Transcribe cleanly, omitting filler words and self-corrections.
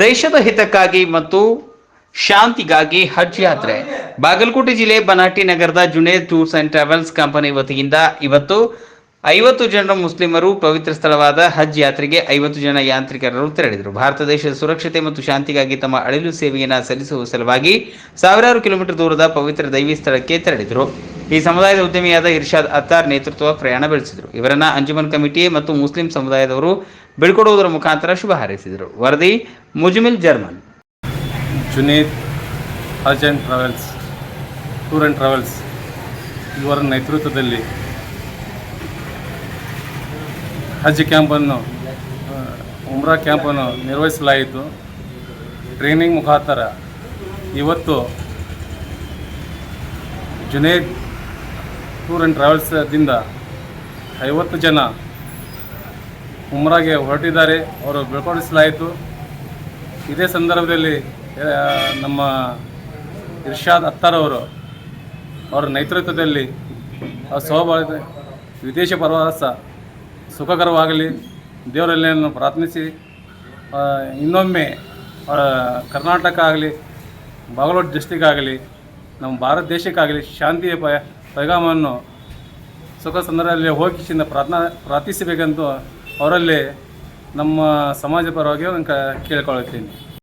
ದೇಶದ ಹಿತಕ್ಕಾಗಿ ಮತ್ತು ಶಾಂತಿಗಾಗಿ ಹಜ್ ಯಾತ್ರೆ. ಬಾಗಲಕೋಟೆ ಜಿಲ್ಲೆ ಬನಾಟಿ ನಗರದ Junaid tours and travels company ವತಿಯಿಂದ ಇವತ್ತು 50 ಜನ ಮುಸ್ಲಿಮರು ಪವಿತ್ರ ಸ್ಥಳವಾದ ಹಜ್ ಯಾತ್ರೆಗೆ 50 ಜನ ಯಾಂತ್ರಿಕರು ತೆರಳಿದರು. ಭಾರತ ದೇಶದ ಸುರಕ್ಷತೆ ಮತ್ತು ಶಾಂತಿಗಾಗಿ ತಮ್ಮ ಅಳಿಲು ಸೇವೆಯನ್ನು ಸಲ್ಲಿಸುವ ಸಲುವಾಗಿ ಸಾವಿರಾರು ಕಿಲೋಮೀಟರ್ ದೂರದ ಪವಿತ್ರ ದೈವಿ ಸ್ಥಳಕ್ಕೆ ತೆರಳಿದರು. ಈ ಸಮುದಾಯದ ಉದ್ಯಮಿಯಾದ ಇರ್ಷಾದ್ ಅತ್ತಾರ್ ನೇತೃತ್ವ ಪ್ರಯಾಣ ಬೆಳೆಸಿದರು. ಇವರನ್ನ ಅಂಜುಮನ್ ಕಮಿಟಿ ಮತ್ತು ಮುಸ್ಲಿಂ ಸಮುದಾಯದವರು ಬೀಳ್ಕೊಡುವುದರ ಮುಖಾಂತರ ಶುಭ ಹಾರೈಸಿದರು. ವರದಿ Mujamil German. Juned Haj and travels tour and travels ಇವರ ನೇತೃತ್ವದಲ್ಲಿ ಹಜ್ ಕ್ಯಾಂಪನ್ನು ಉಮ್ರಾ ಕ್ಯಾಂಪನ್ನು ನಿರ್ವಹಿಸಲಾಯಿತು. ಟ್ರೈನಿಂಗ್ ಮುಖಾಂತರ ಇವತ್ತು ಜುನೇದ್ ಟೂರ್ ಆ್ಯಂಡ್ ಟ್ರಾವೆಲ್ಸ್ದಿಂದ 50 ಜನ ಉಮ್ರಾಗೆ ಹೊರಟಿದ್ದಾರೆ. ಅವರು ಬೀಳ್ಕೊಡಿಸಲಾಯಿತು. ಇದೇ ಸಂದರ್ಭದಲ್ಲಿ ನಮ್ಮ ಇರ್ಷಾದ್ ಅತ್ತಾರ್ ಅವರ ನೇತೃತ್ವದಲ್ಲಿ ಸೌಭಾಗ್ಯ ವಿದೇಶ ಪ್ರವಾಸ ಸುಖಕರವಾಗಲಿ ದೇವರಲ್ಲಿ ಪ್ರಾರ್ಥಿಸಿ ಇನ್ನೊಮ್ಮೆ ಕರ್ನಾಟಕ ಆಗಲಿ ಬಾಗಲಕೋಟೆ ಡಿಸ್ಟಿಕ್ ಆಗಲಿ ನಮ್ಮ ಭಾರತ ದೇಶಕ್ಕಾಗಲಿ ಶಾಂತಿಯ ಪೈಗಾಮವನ್ನು ಸುಖ ಸಂದರ್ಭದಲ್ಲಿ ಹೋಗಿಸಿಂದ ಪ್ರಾರ್ಥಿಸಬೇಕೆಂದು ಅವರಲ್ಲಿ ನಮ್ಮ ಸಮಾಜ ಪರವಾಗಿ ಕೇಳಿಕೊಳ್ಳುತ್ತೀನಿ.